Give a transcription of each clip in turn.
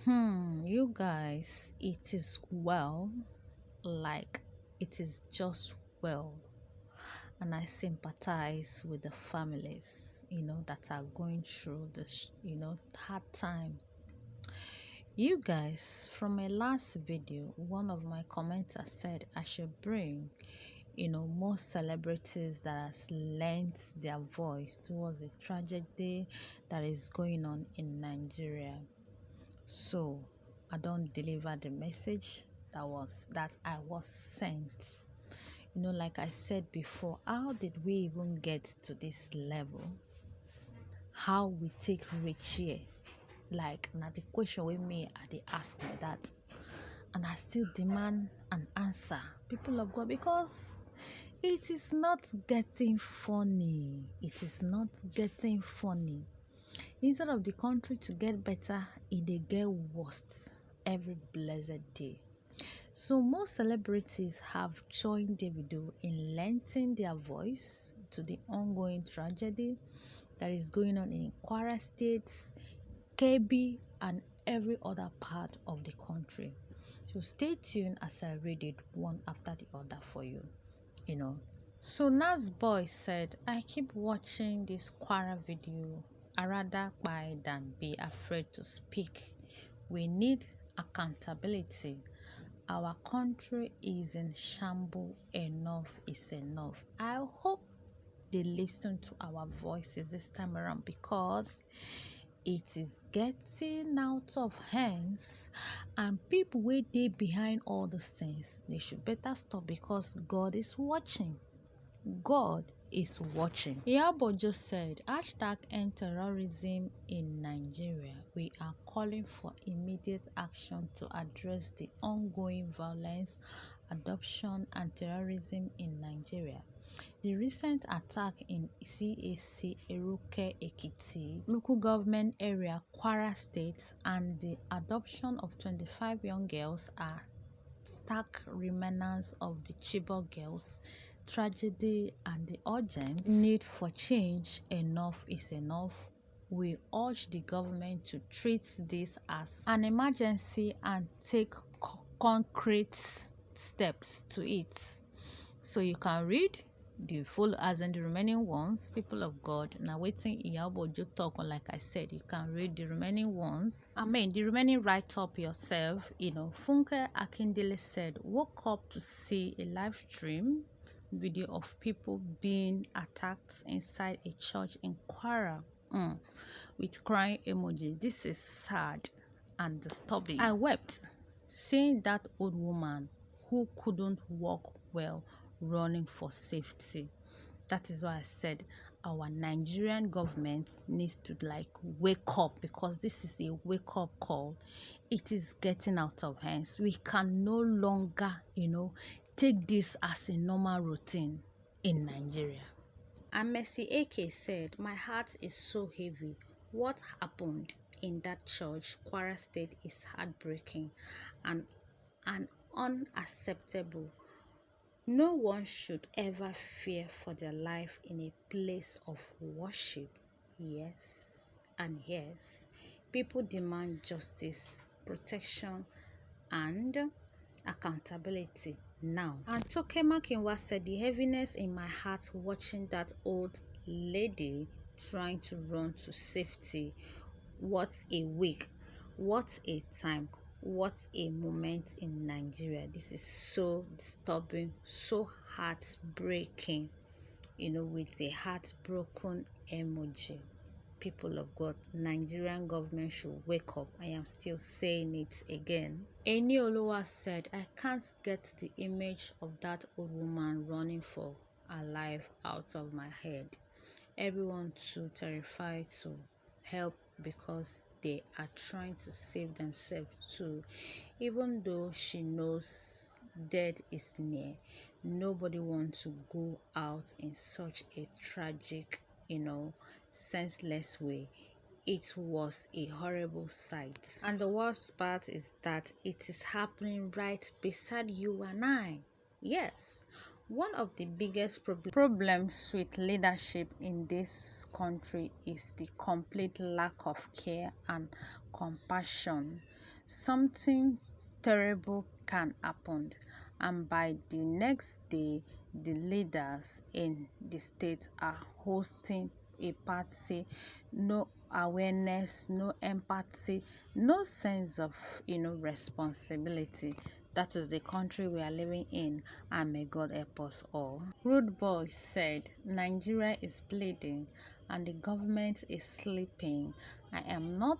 You guys, it is well, like it is just well. And I sympathize with the families, that are going through this, hard time. You guys, from my last video, one of my commenters said I should bring, more celebrities that has lent their voice towards the tragedy that is going on in Nigeria. So I don't deliver the message that I was sent. Like I said before, how did we even get to this level? How we take reach here? Like now the question with me they ask me that, and I still demand an answer, people of God, because it is not getting funny. It is not getting funny. Instead of the country to get better, they get worse every blessed day. So most celebrities have joined Davido in lending their voice to the ongoing tragedy that is going on in Kwara State, Kebbi, and every other part of the country. So stay tuned as I read it one after the other for you. So Nas Boy said, I keep watching this Kwara video. I rather buy than be afraid to speak. We need accountability. Our country is in shambles. Enough is enough. I hope they listen to our voices this time around, because it is getting out of hands, and people wey dey behind all these things, they should better stop, because God is watching. God is watching. Iyabo just said, #end terrorism in Nigeria. We are calling for immediate action to address the ongoing violence, adoption, and terrorism in Nigeria. The recent attack in CAC Eruke Ekiti local government area, Kwara State, and the adoption of 25 young girls are stark remnants of the Chibok girls tragedy and the urgent need for change. Enough is enough. We urge the government to treat this as an emergency and take concrete steps to it. So you can read the full as in the remaining ones, people of God. Now waiting Iyabo Ojo talk, like I said, you can read the remaining ones. The remaining write-up yourself. Funke Akindele said, woke up to see a live stream video of people being attacked inside a church in Kwara with crying emoji. This is sad and disturbing. I wept seeing that old woman who couldn't walk well running for safety. That is why I said our Nigerian government needs to wake up, because this is a wake-up call. It is getting out of hands. We can no longer take this as a normal routine in Nigeria. And Mercy AK said, my heart is so heavy. What happened in that church, Kwara State, is heartbreaking and unacceptable. No one should ever fear for their life in a place of worship. Yes, and yes, people demand justice, protection, and accountability now. And Toke Makinwa said, the heaviness in my heart watching that old lady trying to run to safety. What a week, what a time, what a moment in Nigeria. This is so disturbing, so heartbreaking, with a heartbroken emoji. People of God, Nigerian government should wake up. I am still saying it again. Enioluwa said, I can't get the image of that old woman running for her life out of my head. Everyone too terrified to help, because they are trying to save themselves too. Even though she knows death is near, nobody wants to go out in such a tragic, senseless way. It was a horrible sight. And the worst part is that it is happening right beside you and I. Yes. One of the biggest problems with leadership in this country is the complete lack of care and compassion. something terrible can happen, and by the next day, the leaders in the state are hosting a party. No awareness, no empathy, no sense of responsibility. That is the country we are living in, and may God help us all. Rude Boy said, Nigeria is bleeding and the government is sleeping. I am not,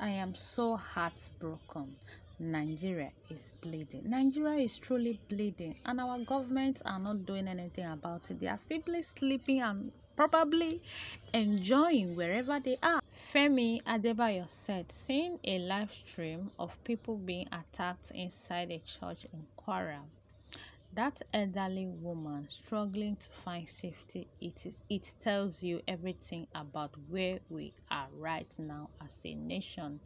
I am so heartbroken. Nigeria is bleeding. Nigeria is truly bleeding, and our governments are not doing anything about it. They are simply sleeping and probably enjoying wherever they are. Femi Adebayo said, seeing a live stream of people being attacked inside a church in Kwara, that elderly woman struggling to find safety, it tells you everything about where we are right now as a nation.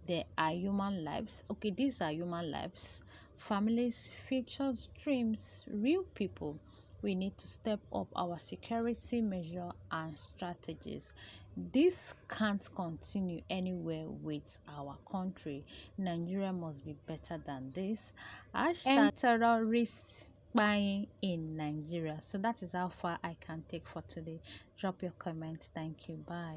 There are human lives. Okay, these are human lives, families, futures, dreams, real people. We need to step up our security measure and strategies. This can't continue anywhere with our country. Nigeria must be better than this. Hashtag terrorists spying in Nigeria. So that is how far I can take for today. Drop your comment. Thank you. Bye.